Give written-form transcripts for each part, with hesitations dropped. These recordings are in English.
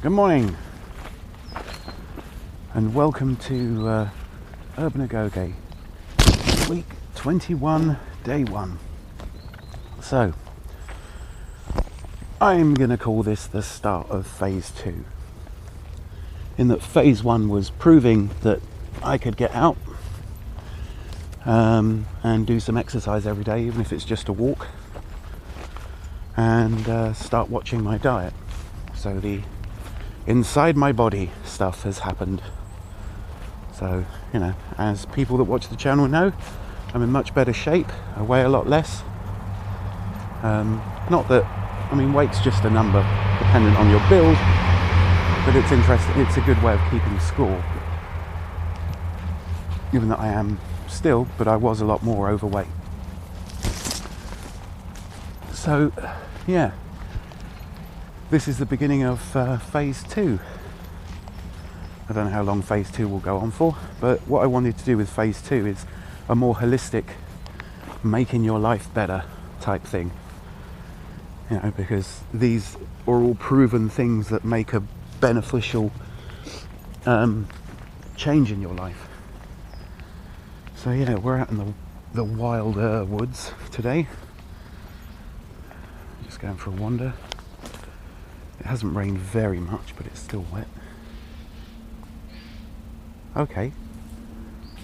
Good morning and welcome to Urban Agoge, week 21, day 1. So, I'm going to call this the start of phase 2. In that phase 1 was proving that I could get out and do some exercise every day, even if it's just a walk, and start watching my diet. So the inside my body stuff has happened. So, as people that watch the channel know, I'm in much better shape. I weigh a lot less. Not that, weight's just a number dependent on your build, but it's interesting. It's a good way of keeping score. Given that I am still, but I was a lot more overweight. So, yeah. This is the beginning of phase 2. I don't know how long phase 2 will go on for, but what I wanted to do with phase 2 is a more holistic, making your life better type thing. Because these are all proven things that make a beneficial change in your life. So yeah, we're out in the wilder woods today. Just going for a wander. It hasn't rained very much, but it's still wet. Okay,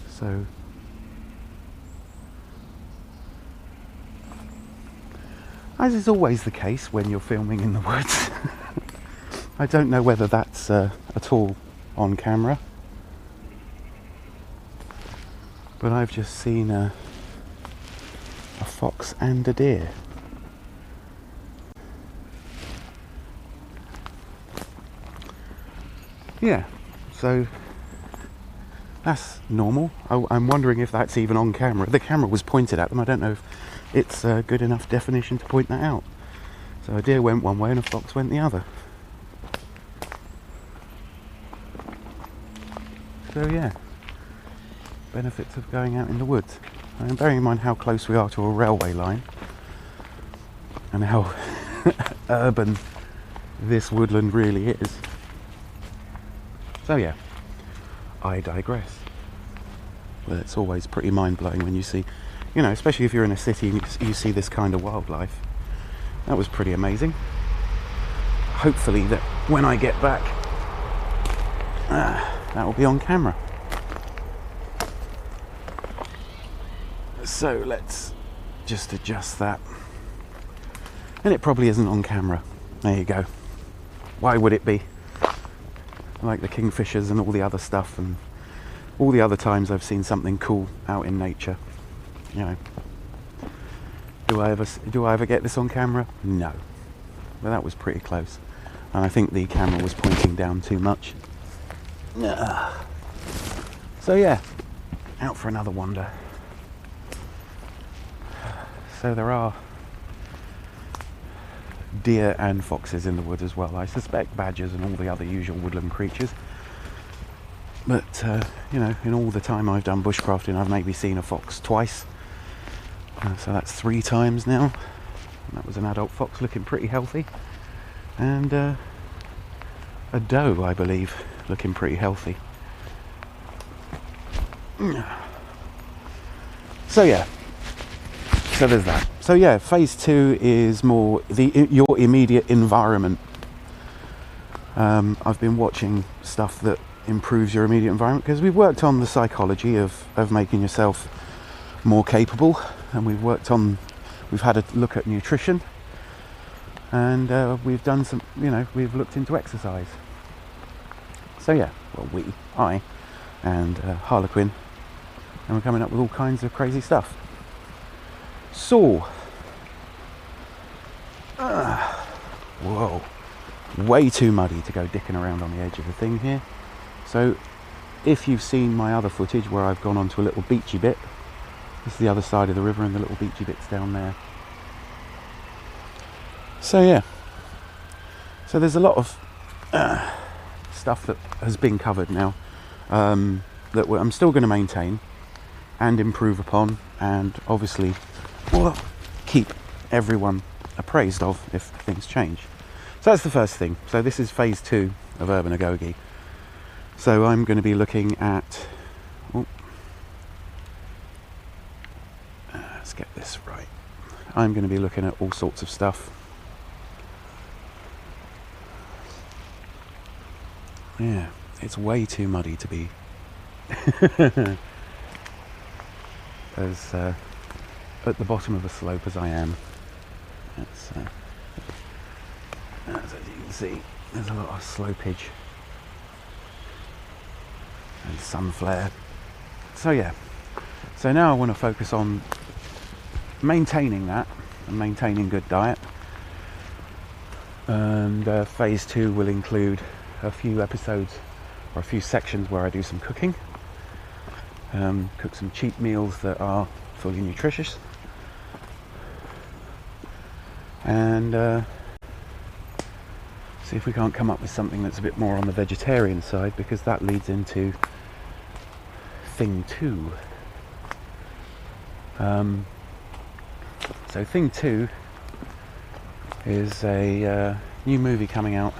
so as is always the case when you're filming in the woods, I don't know whether that's at all on camera, but I've just seen a fox and a deer. Yeah, so that's normal. I'm wondering if that's even on camera. The camera was pointed at them. I don't know if it's good enough definition to point that out. So a deer went one way and a fox went the other. So yeah, benefits of going out in the woods. And bearing in mind how close we are to a railway line and how urban this woodland really is. So yeah, I digress. Well, it's always pretty mind-blowing when you see, especially if you're in a city and you see this kind of wildlife. That was pretty amazing. Hopefully that when I get back, that will be on camera. So let's just adjust that. And it probably isn't on camera. There you go. Why would it be? Like the kingfishers and all the other stuff, and all the other times I've seen something cool out in nature. Do I ever get this on camera? No. But that was pretty close, and I think the camera was pointing down too much. So yeah, out for another wander. So there are deer and foxes in the wood as well. I suspect badgers and all the other usual woodland creatures. But, in all the time I've done bushcrafting, I've maybe seen a fox twice. So that's 3 times now. And that was an adult fox looking pretty healthy. And a doe, I believe, looking pretty healthy. So yeah. So there's that. So yeah, phase 2 is more your immediate environment. I've been watching stuff that improves your immediate environment, because we've worked on the psychology of making yourself more capable, and we've had a look at nutrition, and we've done some, we've looked into exercise. So yeah, well, I and Harlequin, and we're coming up with all kinds of crazy stuff. So, whoa, way too muddy to go dicking around on the edge of the thing here. So, if you've seen my other footage where I've gone onto a little beachy bit, this is the other side of the river and the little beachy bit's down there. So yeah, so there's a lot of stuff that has been covered now that I'm still going to maintain and improve upon, and obviously keep everyone appraised of if things change. So that's the first thing. So this is phase 2 of urban agoge. So I'm going to be looking at, let's get this right. I'm going to be looking at all sorts of stuff. Yeah, it's way too muddy to be as at the bottom of a slope as I am. It's, as you can see, there's a lot of slopage and sun flare. So yeah, so now I want to focus on maintaining that and maintaining good diet. And phase 2 will include a few episodes or a few sections where I do some cooking, cook some cheap meals that are fully nutritious, and see if we can't come up with something that's a bit more on the vegetarian side, because that leads into thing 2. So thing 2 is a new movie coming out.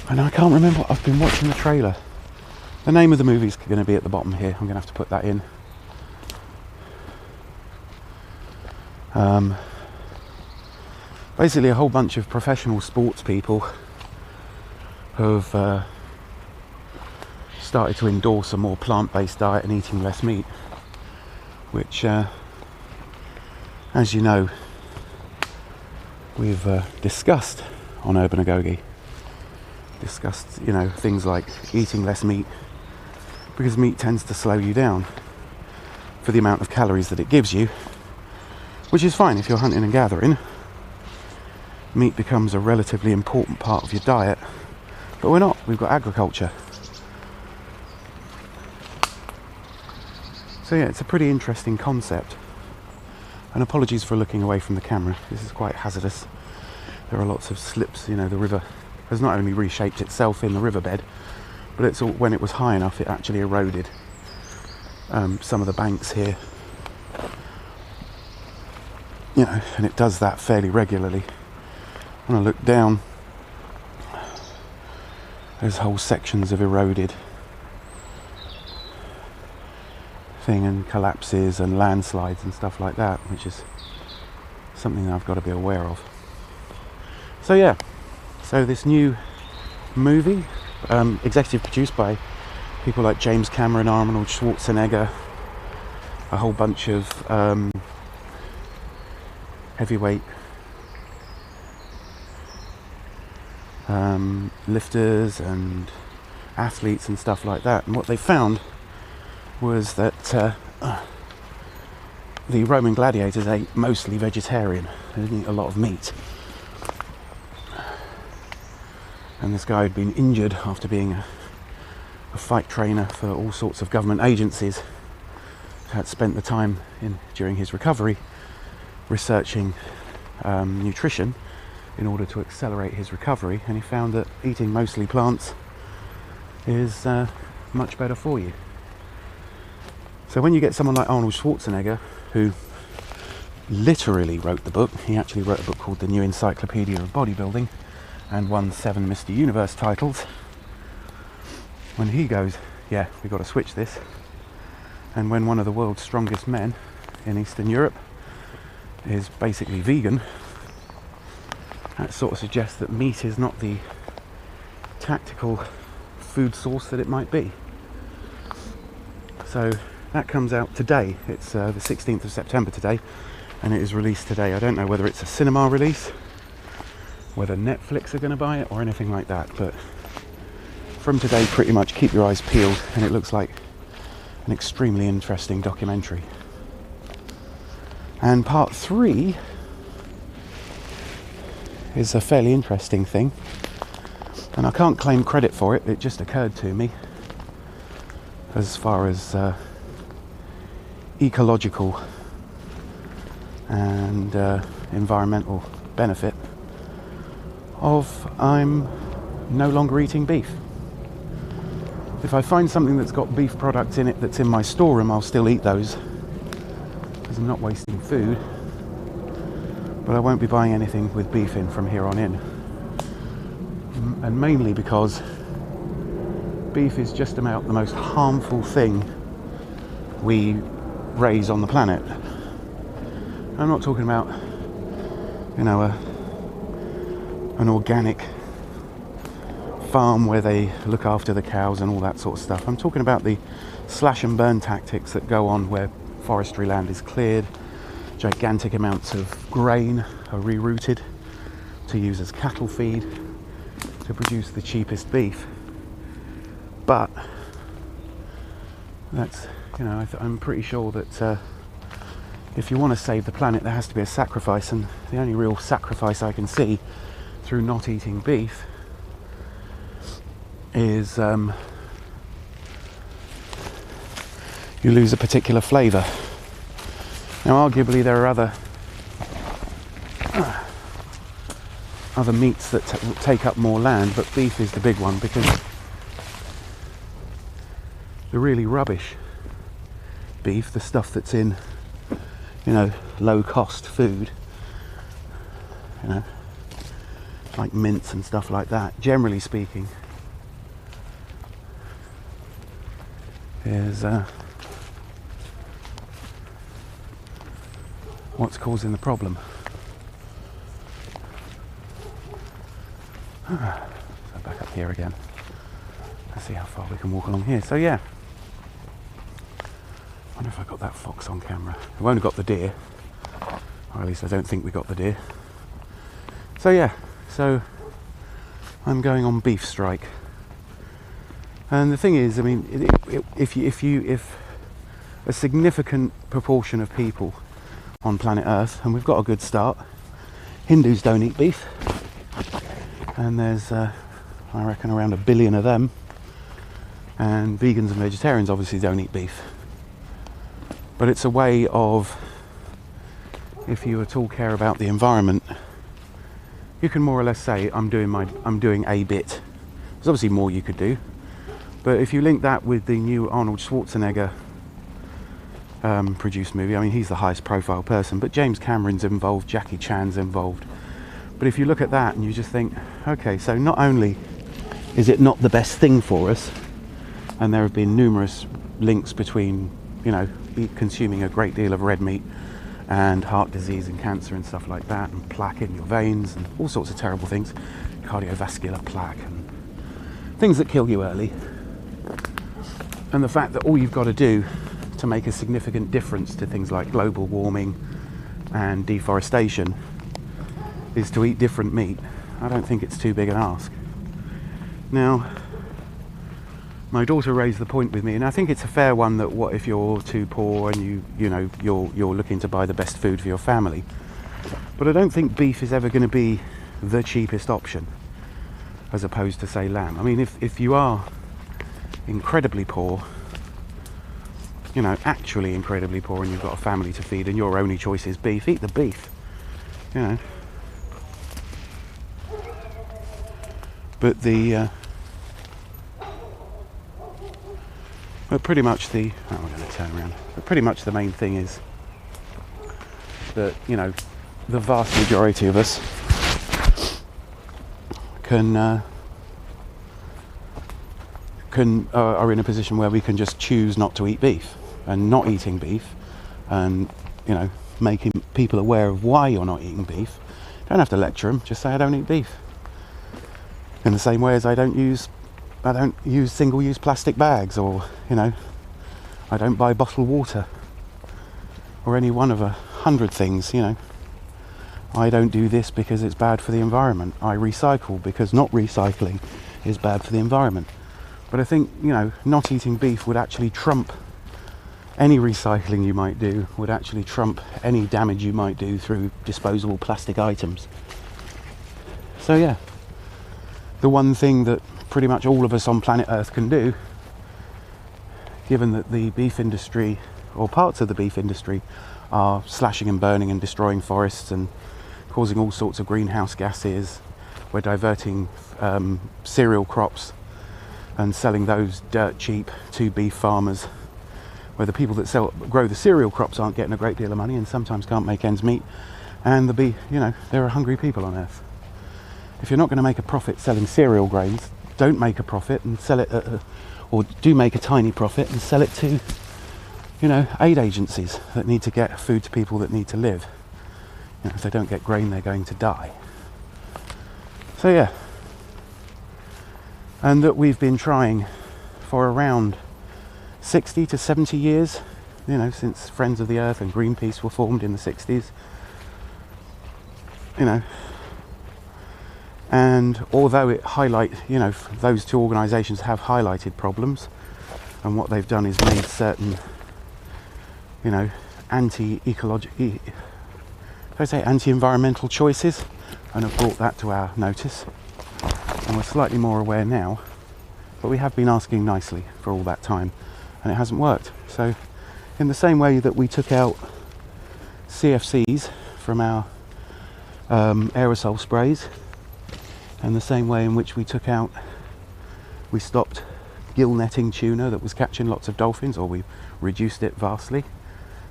And I can't remember, I've been watching the trailer. The name of the movie is going to be at the bottom here. I'm going to have to put that in. Basically a whole bunch of professional sports people have started to endorse a more plant-based diet and eating less meat, which, as you know, we've discussed on Urban Agoge. Discussed, you know, things like eating less meat, because meat tends to slow you down for the amount of calories that it gives you, which is fine if you're hunting and gathering. Meat becomes a relatively important part of your diet, but we're not. We've got agriculture. So yeah, it's a pretty interesting concept. And apologies for looking away from the camera. This is quite hazardous. There are lots of slips. You know, the river has not only reshaped itself in the riverbed, but it's all, when it was high enough, it actually eroded some of the banks here. You know, and it does that fairly regularly. When I look down, there's whole sections of eroded thing and collapses and landslides and stuff like that, which is something that I've got to be aware of. So yeah, so this new movie, executive produced by people like James Cameron, Arnold Schwarzenegger, a whole bunch of heavyweight lifters and athletes and stuff like that. And what they found was that the Roman gladiators ate mostly vegetarian. They didn't eat a lot of meat. And this guy had been injured after being a fight trainer for all sorts of government agencies. Had spent the time during his recovery researching nutrition in order to accelerate his recovery, and he found that eating mostly plants is much better for you. So when you get someone like Arnold Schwarzenegger, who literally wrote the book, he actually wrote a book called The New Encyclopedia of Bodybuilding and won 7 Mr. Universe titles, when he goes, yeah, we've got to switch this, and when one of the world's strongest men in Eastern Europe is basically vegan, that sort of suggests that meat is not the tactical food source that it might be. So that comes out today. It's the 16th of September today, and it is released today. I don't know whether it's a cinema release, whether Netflix are going to buy it or anything like that, but from today pretty much keep your eyes peeled, and it looks like an extremely interesting documentary. And part 3 is a fairly interesting thing, and I can't claim credit for it, it just occurred to me, as far as ecological and environmental benefit of I'm no longer eating beef. If I find something that's got beef products in it that's in my storeroom, I'll still eat those, because I'm not wasting food. but I won't be buying anything with beef in from here on in. And mainly because beef is just about the most harmful thing we raise on the planet. I'm not talking about, you know, an organic farm where they look after the cows and all that sort of stuff. I'm talking about the slash and burn tactics that go on where forestry land is cleared, gigantic amounts of grain are rerouted to use as cattle feed to produce the cheapest beef. But that's, you know, I'm pretty sure that if you want to save the planet, there has to be a sacrifice, and the only real sacrifice I can see through not eating beef is you lose a particular flavour. Now, arguably, there are other meats that take up more land, but beef is the big one, because the really rubbish beef, the stuff that's in, you know, low cost food, you know, like mince and stuff like that, generally speaking, is what's causing the problem. So back up here again. Let's see how far we can walk along here. So yeah, I wonder if I got that fox on camera. I've only got the deer, or at least I don't think we got the deer. So yeah, so I'm going on beef strike. And the thing is, I mean, if a significant proportion of people on planet Earth, and we've got a good start, Hindus don't eat beef, and there's I reckon around 1 billion of them, and vegans and vegetarians obviously don't eat beef. But it's a way of, if you at all care about the environment, you can more or less say I'm doing a bit. There's obviously more you could do, but if you link that with the new Arnold Schwarzenegger produced movie, I mean, he's the highest profile person, but James Cameron's involved, Jackie Chan's involved. But if you look at that and you just think, okay, so not only is it not the best thing for us, and there have been numerous links between, you know, consuming a great deal of red meat and heart disease and cancer and stuff like that, and plaque in your veins and all sorts of terrible things, cardiovascular plaque and things that kill you early. And the fact that all you've got to do to make a significant difference to things like global warming and deforestation is to eat different meat, I don't think it's too big an ask. Now, my daughter raised the point with me, and I think it's a fair one, that what if you're too poor and you're looking to buy the best food for your family. But I don't think beef is ever going to be the cheapest option as opposed to, say, lamb. I mean, if you are incredibly poor, you know, actually incredibly poor, and you've got a family to feed and your only choice is beef, eat the beef, you know. But pretty much we're going to turn around. But pretty much the main thing is that, you know, the vast majority of us are in a position where we can just choose not to eat beef, and not eating beef, and, you know, making people aware of why you're not eating beef. Don't have to lecture them, just say I don't eat beef. In the same way as I don't use single-use plastic bags, or, you know, I don't buy bottled water, or any one of 100 things, you know. I don't do this because it's bad for the environment. I recycle because not recycling is bad for the environment. But I think, you know, not eating beef would actually trump any recycling you might do, would actually trump any damage you might do through disposable plastic items. So yeah, the one thing that pretty much all of us on planet Earth can do, given that the beef industry, or parts of the beef industry, are slashing and burning and destroying forests and causing all sorts of greenhouse gases, we're diverting cereal crops and selling those dirt cheap to beef farmers, where the people that grow the cereal crops aren't getting a great deal of money and sometimes can't make ends meet, and there are hungry people on earth. If you're not going to make a profit selling cereal grains, don't make a profit and sell it or do make a tiny profit and sell it to, aid agencies that need to get food to people that need to live. If they don't get grain, they're going to die. So yeah, and that we've been trying for around 60 to 70 years, since Friends of the Earth and Greenpeace were formed in the 60s, and although those two organisations have highlighted problems, and what they've done is made certain, anti-environmental choices, and have brought that to our notice, and we're slightly more aware now, but we have been asking nicely for all that time, and it hasn't worked. So in the same way that we took out CFCs from our aerosol sprays, and the same way in which we stopped gill netting tuna that was catching lots of dolphins, or we reduced it vastly,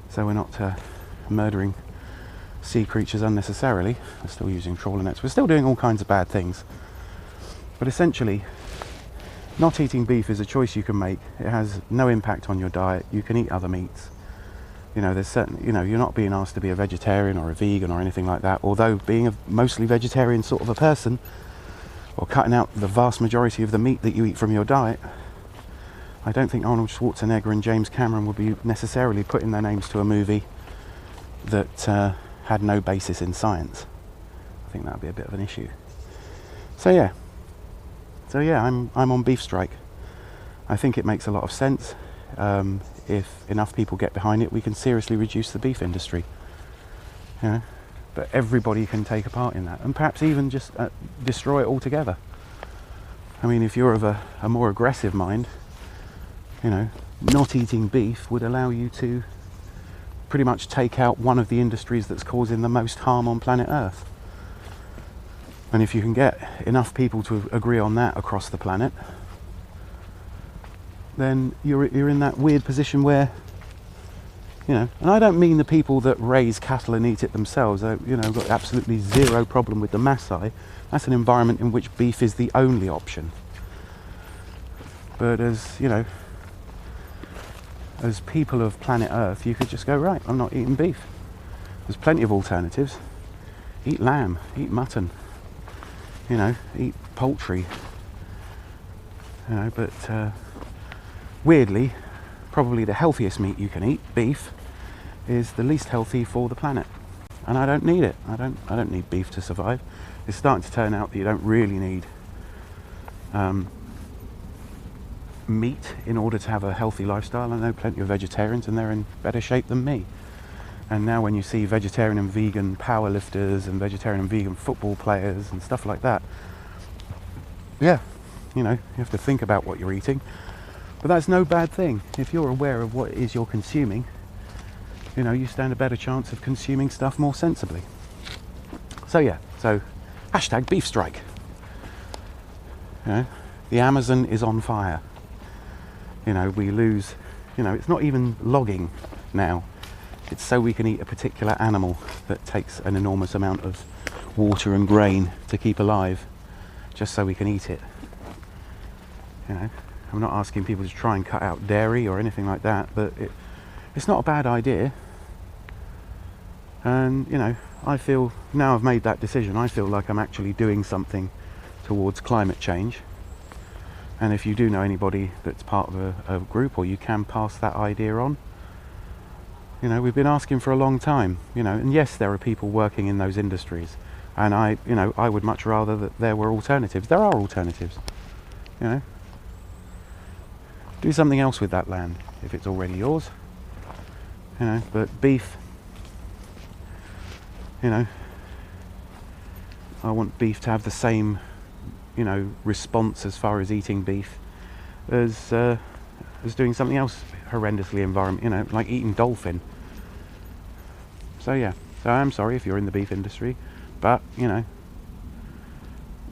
so we're not murdering sea creatures unnecessarily. We're still using trawler nets, we're still doing all kinds of bad things, but essentially not eating beef is a choice you can make. It has no impact on your diet. You can eat other meats. There's certain, you're not being asked to be a vegetarian or a vegan or anything like that, although being a mostly vegetarian sort of a person, or cutting out the vast majority of the meat that you eat from your diet, I don't think Arnold Schwarzenegger and James Cameron would be necessarily putting their names to a movie that had no basis in science. I think that would be a bit of an issue. So yeah, I'm on beef strike. I think it makes a lot of sense. If enough people get behind it, we can seriously reduce the beef industry. But everybody can take a part in that, and perhaps even just destroy it altogether. I mean, if you're of a more aggressive mind, not eating beef would allow you to pretty much take out one of the industries that's causing the most harm on planet Earth. And if you can get enough people to agree on that across the planet, then you're in that weird position where, and I don't mean the people that raise cattle and eat it themselves. Got absolutely zero problem with the Maasai. That's an environment in which beef is the only option. But as people of planet Earth, you could just go, right, I'm not eating beef. There's plenty of alternatives. Eat lamb, eat mutton, eat poultry. But weirdly, probably the healthiest meat you can eat, beef, is the least healthy for the planet, and I don't need it. I don't need beef to survive. It's starting to turn out that you don't really need meat in order to have a healthy lifestyle. I know plenty of vegetarians, and they're in better shape than me. And now when you see vegetarian and vegan powerlifters and vegetarian and vegan football players and stuff like that, you have to think about what you're eating. But that's no bad thing. If you're aware of what it is you're consuming, you stand a better chance of consuming stuff more sensibly. So hashtag beef strike. The Amazon is on fire. We lose, it's not even logging now. It's so we can eat a particular animal that takes an enormous amount of water and grain to keep alive, just so we can eat it. I'm not asking people to try and cut out dairy or anything like that, but it's not a bad idea. And I feel, now I've made that decision, I feel like I'm actually doing something towards climate change. And if you do know anybody that's part of a group, or you can pass that idea on, we've been asking for a long time, and yes, there are people working in those industries, and I would much rather that there were alternatives. There are alternatives. Do something else with that land if it's already yours. But beef, I want beef to have the same, response as far as eating beef as doing something else horrendously environment, like eating dolphin. So I'm sorry if you're in the beef industry, but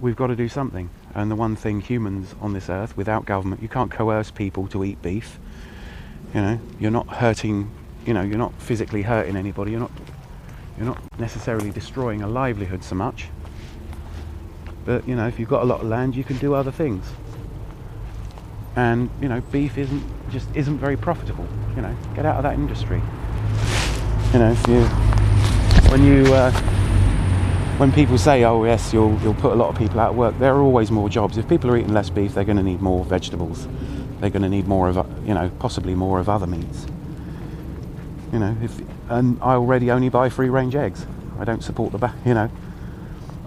we've got to do something. And the one thing humans on this earth, without government, you can't coerce people to eat beef. You're not hurting, you're not physically hurting anybody. You're You're not necessarily destroying a livelihood so much, but you know, if you've got a lot of land, you can do other things. And you know, beef isn't very profitable. You know, get out of that industry. You know, when people say, oh yes, you'll put a lot of people out of work, there are always more jobs. If people are eating less beef, they're going to need more vegetables. They're going to need more of, you know, possibly more of other meats. You know, and I already only buy free-range eggs. I don't support you know,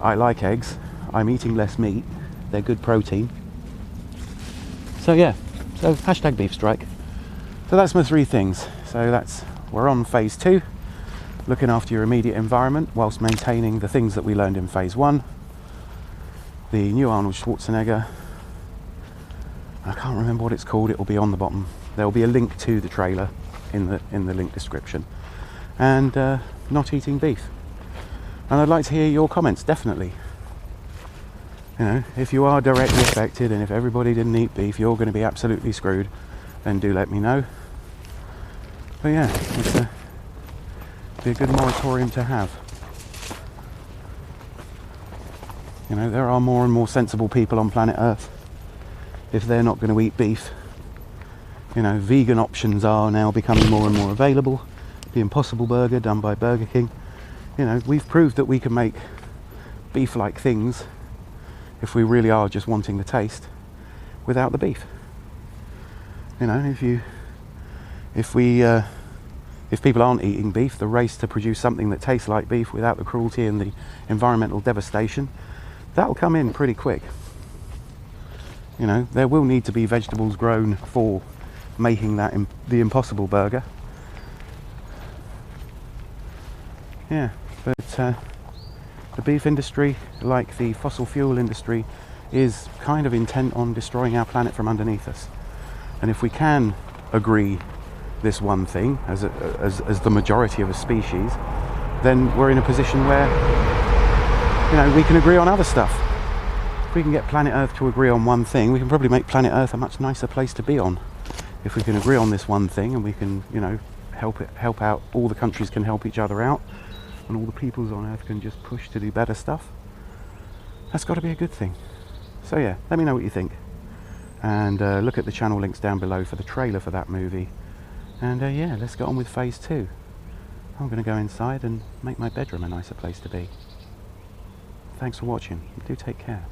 I like eggs. I'm eating less meat. They're good protein. So yeah, so hashtag beef strike. So that's my 3 things. So we're on phase 2, looking after your immediate environment whilst maintaining the things that we learned in phase 1. The new Arnold Schwarzenegger, I can't remember what it's called, it will be on the bottom. There will be a link to the trailer in the link description. And not eating beef. And I'd like to hear your comments, definitely. You know, if you are directly affected and if everybody didn't eat beef, you're going to be absolutely screwed, then do let me know. But yeah, it's be a good moratorium to have. You know, there are more and more sensible people on planet Earth. If they're not going to eat beef, you know, vegan options are now becoming more and more available. The Impossible Burger done by Burger King. You know, we've proved that we can make beef-like things if we really are just wanting the taste without the beef. You know, if people aren't eating beef, the race to produce something that tastes like beef without the cruelty and the environmental devastation, that'll come in pretty quick. You know, there will need to be vegetables grown for making that the Impossible Burger. Yeah, but the beef industry, like the fossil fuel industry, is kind of intent on destroying our planet from underneath us. And if we can agree this one thing as the majority of a species, then we're in a position where, you know, we can agree on other stuff. If we can get planet Earth to agree on one thing, we can probably make planet Earth a much nicer place to be on. If we can agree on this one thing and we can, you know, help out, all the countries can help each other out, and all the peoples on Earth can just push to do better stuff, that's got to be a good thing. So yeah, let me know what you think. And look at the channel links down below for the trailer for that movie. And yeah, let's get on with phase 2. I'm going to go inside and make my bedroom a nicer place to be. Thanks for watching. Do take care.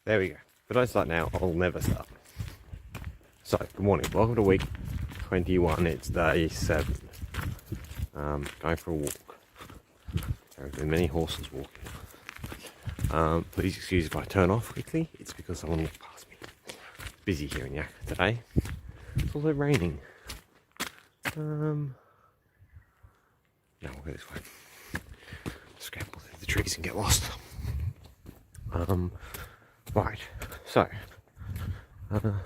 There we go. If I don't start now, I'll never start. So, good morning. Welcome to week 21. It's day 7. Going for a walk. There have been many horses walking. Please excuse if I turn off quickly. It's because someone walked past me. Busy here in Yak today. It's also raining. No, we'll go this way. Scramble through the trees and get lost. Right, so, I don't know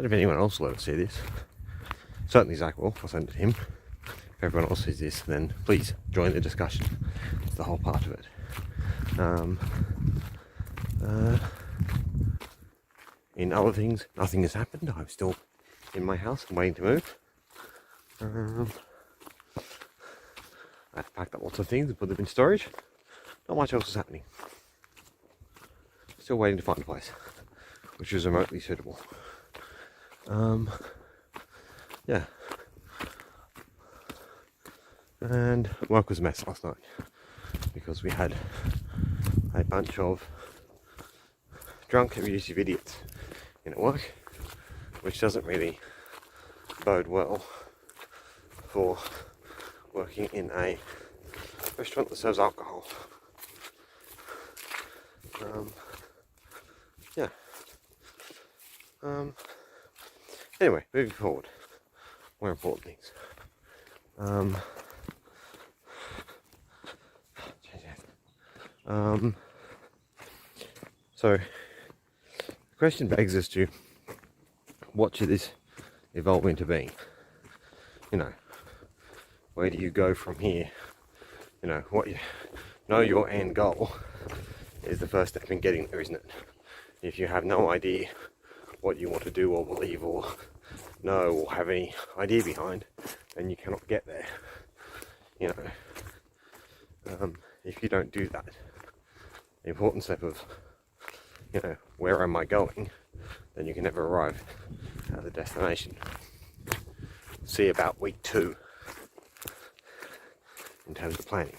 if anyone else will ever see this. Certainly Zach will, I'll send it to him. If everyone else sees this, then please join the discussion. It's the whole part of it. In other things, nothing has happened. I'm still in my house and waiting to move. I've packed up lots of things and put them in storage. Not much else is happening. Still waiting to find a place which is remotely suitable. Yeah. And work was a mess last night because we had a bunch of drunk abusive idiots in at work, which doesn't really bode well for working in a restaurant that serves alcohol. Yeah. Anyway, moving forward. More important things. So, the question begs as to what should this evolve into being? You know, where do you go from here? You know, what you know your end goal, is the first step in getting there, isn't it? If you have no idea what you want to do or believe or know or have any idea behind, then you cannot get there. You know, if you don't do that, the important step of, you know, where am I going, then you can never arrive at the destination. See about week 2 in terms of planning.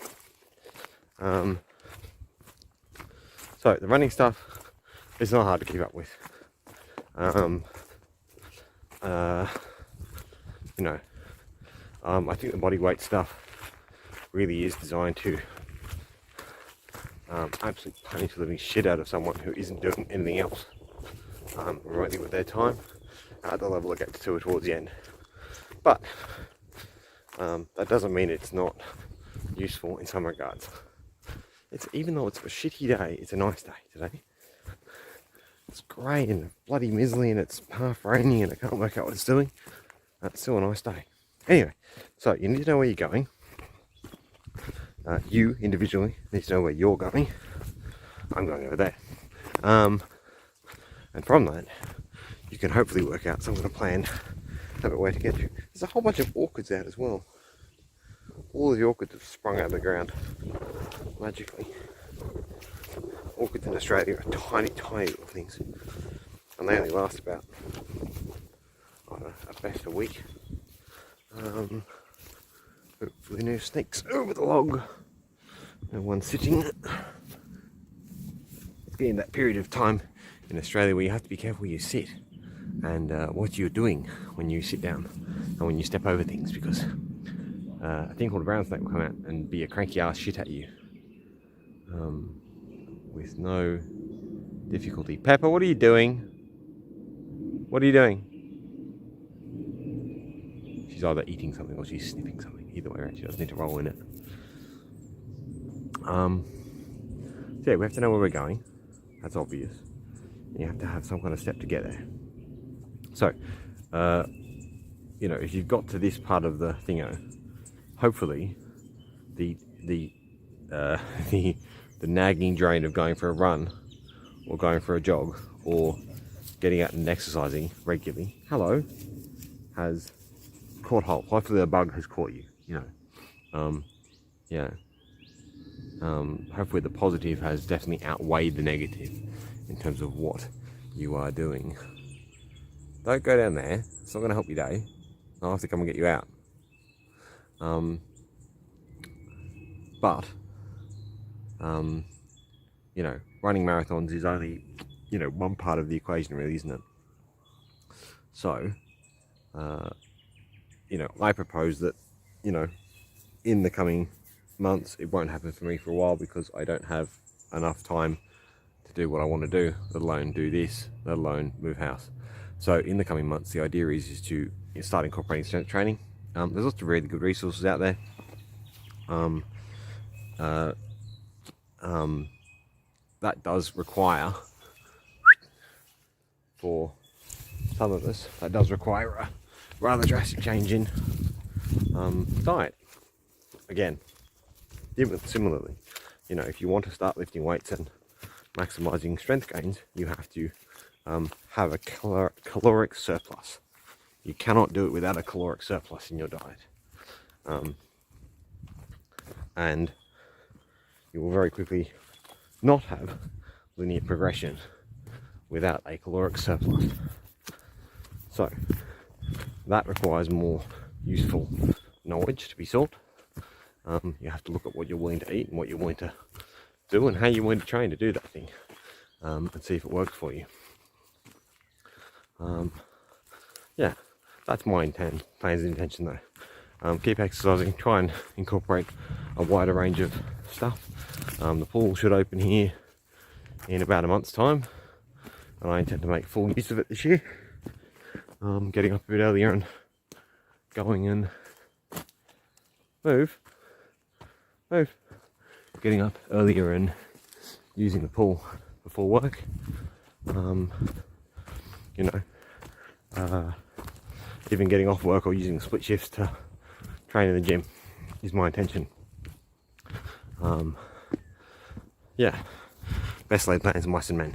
So the running stuff is not hard to keep up with. You know, I think the body weight stuff really is designed to absolutely punish the living shit out of someone who isn't doing anything else remotely with their time at the level it gets to towards the end. But that doesn't mean it's not useful in some regards. It's, even though it's a shitty day, it's a nice day today. It's grey and bloody mizzly and it's half raining and I can't work out what it's doing. It's still a nice day. Anyway, so you need to know where you're going. You individually need to know where you're going. I'm going over there. And from that, you can hopefully work out some kind of plan about where to get to. There's a whole bunch of orchids out as well. All of the orchids have sprung out of the ground magically. Orchids in Australia are tiny, tiny little things, and they only last about, I don't know, at best a week. Hopefully no snakes over the log. No one sitting. It's getting that period of time in Australia where you have to be careful where you sit and what you're doing when you sit down and when you step over things, because a thing called a brown snake will come out and be a cranky ass shit at you with no difficulty. Pepper, what are you doing? What are you doing? She's either eating something or she's sniffing something. Either way, she doesn't need to roll in it. So yeah, we have to know where we're going. That's obvious. You have to have some kind of step to get there. So, you know, if you've got to this part of the thingo, hopefully the nagging drain of going for a run or going for a jog or getting out and exercising regularly, has caught hold. Hopefully the bug has caught you, you know. Hopefully the positive has definitely outweighed the negative in terms of what you are doing. Don't go down there. It's not going to help your day. I'll have to come and get you out. You know, running marathons is only, you know, one part of the equation, really, isn't it? So, you know, I propose that, you know, in the coming months, it won't happen for me for a while because I don't have enough time to do what I want to do, let alone do this, let alone move house. So in the coming months, the idea is to start incorporating strength training. There's lots of really good resources out there. That does require, for some of us, that does require a rather drastic change in diet. Again, similarly, you know, if you want to start lifting weights and maximizing strength gains, you have to have a caloric surplus. You cannot do it without a caloric surplus in your diet. And you will very quickly not have linear progression without a caloric surplus. So that requires more useful knowledge to be sought. You have to look at what you're willing to eat and what you're willing to do and how you're willing to train to do that thing, and see if it works for you. Yeah, that's my plans and intention though. Keep exercising, try and incorporate a wider range of stuff. The pool should open here in about a month's time, and I intend to make full use of it this year. Getting up a bit earlier and going and getting up earlier and using the pool before work. You know, even getting off work or using split shifts to train in the gym is my intention. Yeah, best laid plans of mice and men.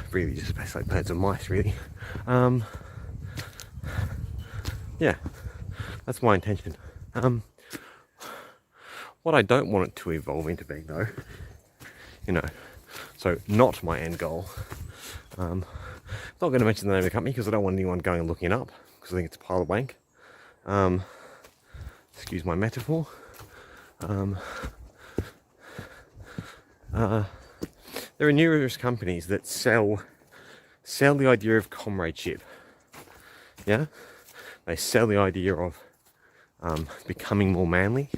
Really, just best laid plans of mice, really. Yeah, that's my intention. What I don't want it to evolve into being, though, so not my end goal. I'm not going to mention the name of the company because I don't want anyone going and looking it up because I think it's a pile of wank. Excuse my metaphor. There are numerous companies that sell the idea of comradeship. Yeah, they sell the idea of becoming more manly,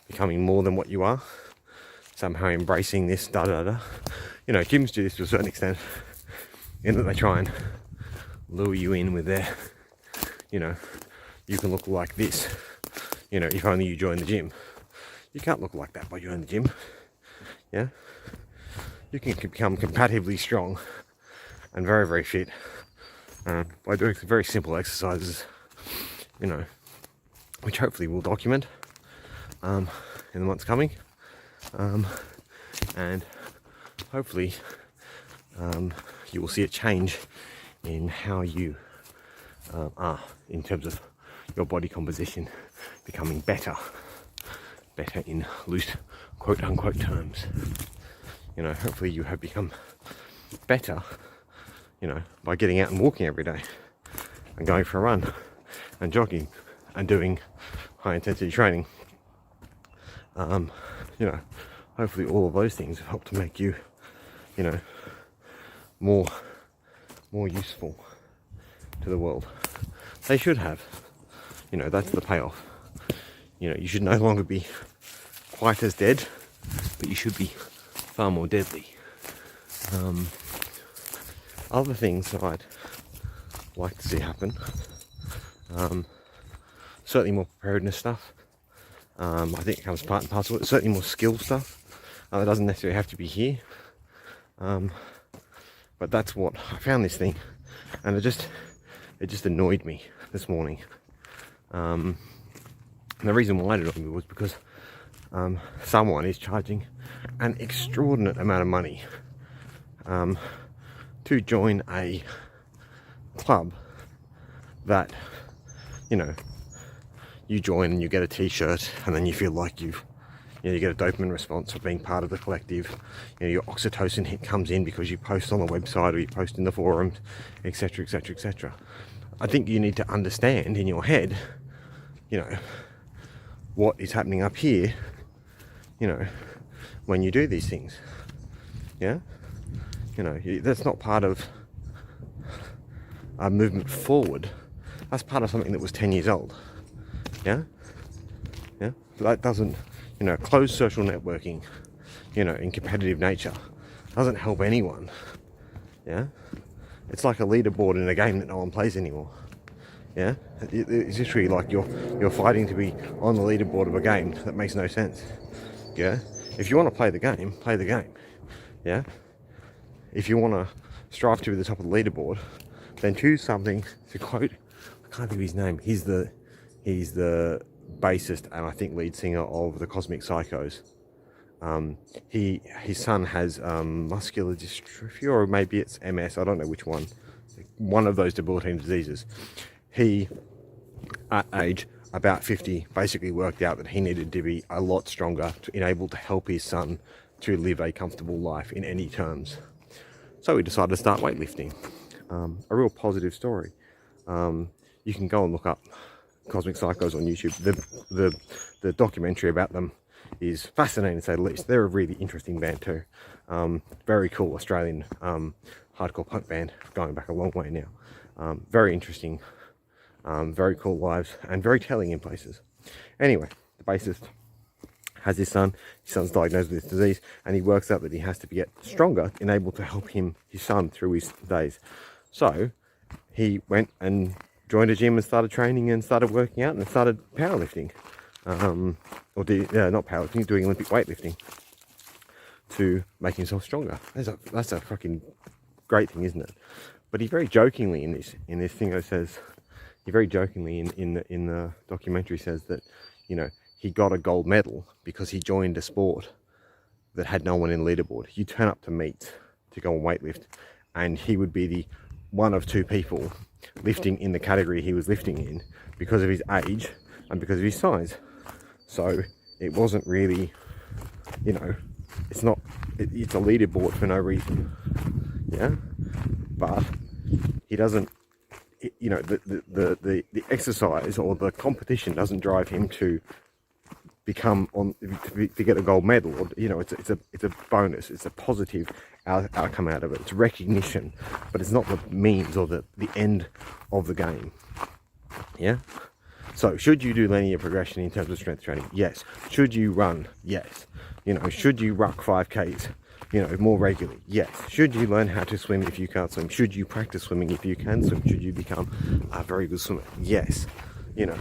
becoming more than what you are, somehow embracing this da-da-da. Gyms do this to a certain extent, in that they try and lure you in with their, you can look like this, if only you join the gym. You can't look like that by joining the gym. Yeah, you can become comparatively strong and very, very fit by doing some very simple exercises, which hopefully we'll document in the months coming, and hopefully you will see a change in how you are in terms of your body composition becoming better in loose quote unquote terms. Hopefully you have become better, by getting out and walking every day and going for a run and jogging and doing high intensity training. Hopefully all of those things have helped to make you, more useful to the world. They should have. That's the payoff. You should no longer be quite as dead, but you should be far more deadly. Other things that I'd like to see happen, certainly more preparedness stuff. I think it comes part and parcel. It's certainly more skill stuff. That doesn't necessarily have to be here. But that's what I found this thing, and it just annoyed me this morning. And the reason why it annoyed me was because someone is charging an extraordinary amount of money to join a club that you join and you get a t-shirt, and then you feel like you get a dopamine response for being part of the collective. Your oxytocin hit comes in because you post on the website or you post in the forums, etc, etc, etc. I think you need to understand in your head what is happening up here when you do these things. Yeah, that's not part of a movement forward. That's part of something that was 10 years old. Yeah, that doesn't, closed social networking, in competitive nature, doesn't help anyone. Yeah, it's like a leaderboard in a game that no one plays anymore. Yeah, it's literally like you're fighting to be on the leaderboard of a game that makes no sense. Yeah, if you want to play the game, play the game. Yeah, if you want to strive to be the top of the leaderboard, then choose something. To quote, I can't think of his name. He's the bassist and I think lead singer of the Cosmic Psychos. His son has muscular dystrophy, or maybe it's MS. I don't know which one. One of those debilitating diseases. He, at age about 50, basically worked out that he needed to be a lot stronger to enable to help his son to live a comfortable life in any terms. So he decided to start weightlifting. A real positive story. You can go and look up Cosmic Psychos on YouTube. The documentary about them is fascinating, to say the least. They're a really interesting band too. Very cool Australian hardcore punk band, going back a long way now. Very interesting, very cool lives, and very telling in places. Anyway, the bassist has his son's diagnosed with this disease, and he works out that he has to get stronger and able to help his son through his days. So he went and joined a gym and started training and started working out and started powerlifting. Not powerlifting, doing Olympic weightlifting to make himself stronger. That's a fucking great thing, isn't it? But he very jokingly in this thing says, he very jokingly in the documentary says that he got a gold medal because he joined a sport that had no one in the leaderboard. You turn up to meet to go and weightlift, and he would be the one of two people lifting in the category he was lifting in because of his age and because of his size. So it wasn't really, you know, it's a leaderboard for no reason. Yeah, but he doesn't, you know, the exercise or the competition doesn't drive him to become to get a gold medal. Or, you know, it's a bonus. It's a positive outcome out of it. It's recognition, but it's not the means or the end of the game. Yeah. So should you do linear progression in terms of strength training? Yes. Should you run? Yes. You know, should you ruck 5Ks? You know, more regularly? Yes. Should you learn how to swim if you can't swim? Should you practice swimming if you can swim? Should you become a very good swimmer? Yes. You know,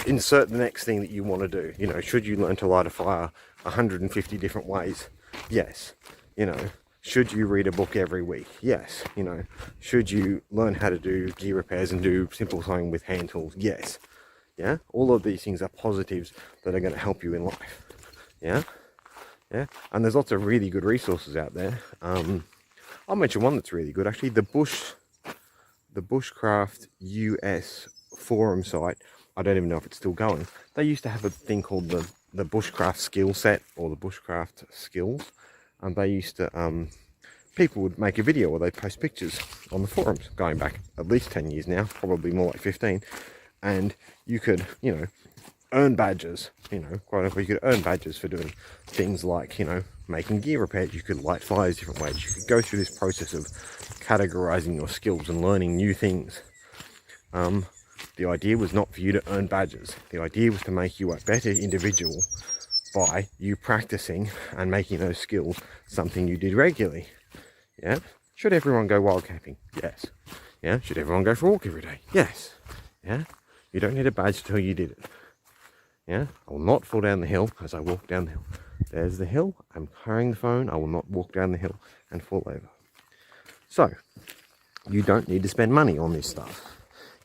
insert the next thing that you want to do. You know, should you learn to light a fire 150 different ways? Yes. You know, should you read a book every week? Yes. You know, should you learn how to do gear repairs and do simple sewing with hand tools? Yes. Yeah. All of these things are positives that are going to help you in life. Yeah. Yeah. And there's lots of really good resources out there. I'll mention one that's really good, actually. The Bushcraft US forum site. I don't even know if it's still going. They used to have a thing called the Bushcraft skill set, or the Bushcraft skills, and they used to people would make a video or they'd post pictures on the forums going back at least 10 years now, probably more like 15, and you could, you know, earn badges, you know, quite often you could earn badges for doing things like, you know, making gear repairs. You could light fires different ways. You could go through this process of categorizing your skills and learning new things. The idea was not for you to earn badges. The idea was to make you a better individual by you practicing and making those skills something you did regularly. Yeah. Should everyone go wild camping? Yes. Yeah. Should everyone go for a walk every day? Yes. Yeah. You don't need a badge until you did it. Yeah. I will not fall down the hill as I walk down the hill. There's the hill. I'm carrying the phone. I will not walk down the hill and fall over. So, you don't need to spend money on this stuff.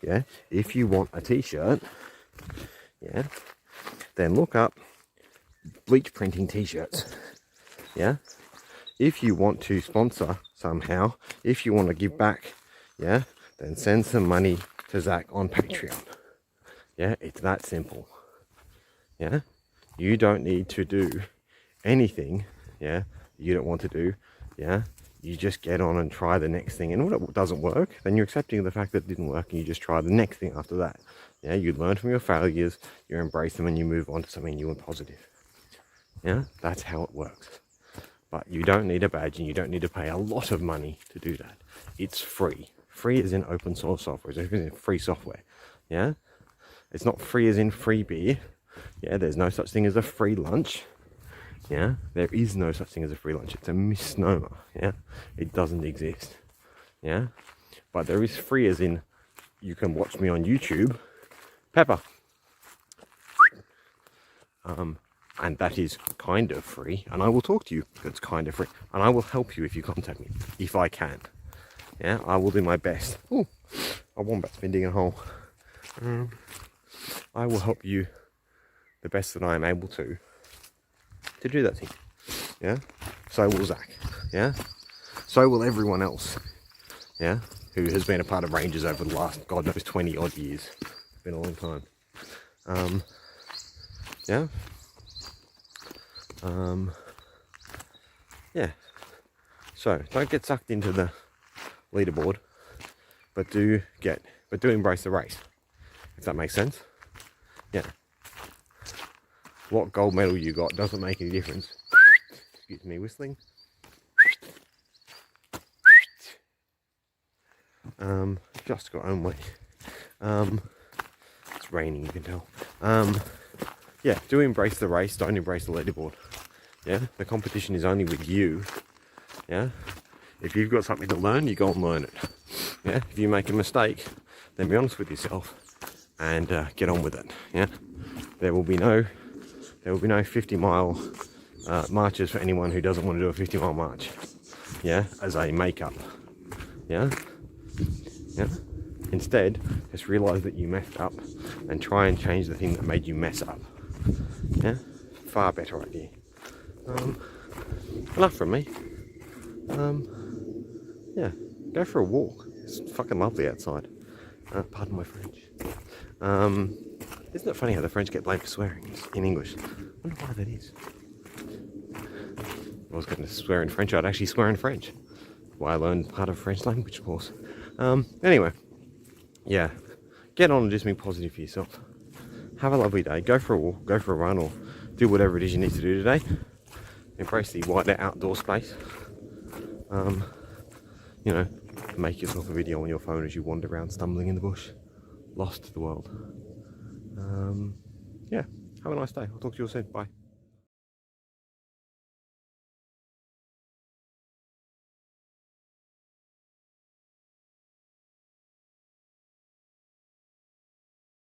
Yeah. If you want a t-shirt, yeah, then look up bleach printing t-shirts. Yeah. If you want to sponsor somehow, if you want to give back, yeah, then send some money to Zach on Patreon. Yeah, it's that simple. Yeah, you don't need to do anything, yeah, you don't want to do, yeah, you just get on and try the next thing, and when it doesn't work, then you're accepting the fact that it didn't work, and you just try the next thing after that. Yeah, you learn from your failures, you embrace them, and you move on to something new and positive. Yeah, that's how it works. But you don't need a badge, and you don't need to pay a lot of money to do that. It's free. Free as in open source software, as in free software. Yeah, it's not free as in free beer. Yeah, there's no such thing as a free lunch. Yeah, there is no such thing as a free lunch. It's a misnomer. Yeah, it doesn't exist. Yeah, but there is free as in you can watch me on YouTube. Pepper. And that is kind of free, and I will talk to you. It's kind of free, and I will help you if you contact me, if I can. Yeah, I will do my best. Oh, a wombat's been digging a hole. I will help you the best that I am able to do that thing. Yeah, so will Zach. Yeah, so will everyone else. Yeah, who has been a part of Rangers over the last, God knows, 20 odd years. It's been a long time. Yeah. Yeah. So don't get sucked into the leaderboard, but do embrace the race, if that makes sense. Yeah. What gold medal you got doesn't make any difference. Excuse me, whistling. Just got own way. It's raining, you can tell. Yeah, do embrace the race, don't embrace the leaderboard. Yeah, the competition is only with you. Yeah, if you've got something to learn, you go and learn it. Yeah, if you make a mistake, then be honest with yourself and get on with it. Yeah, there will be no 50-mile marches for anyone who doesn't want to do a 50-mile march. Yeah, as a make-up. Yeah, yeah. Instead, just realise that you messed up and try and change the thing that made you mess up. Yeah, far better idea. Enough from me. Yeah, go for a walk. It's fucking lovely outside. Pardon my French. Isn't it funny how the French get blamed for swearing in English? I wonder why that is. If I was going to swear in French, I'd actually swear in French. Why I learned part of French language course. Anyway, yeah, get on and do something positive for yourself. Have a lovely day. Go for a walk, go for a run, or do whatever it is you need to do today. Embrace the wider outdoor space. You know, make yourself a video on your phone as you wander around stumbling in the bush, lost to the world. Yeah, have a nice day. I'll talk to you all soon. Bye.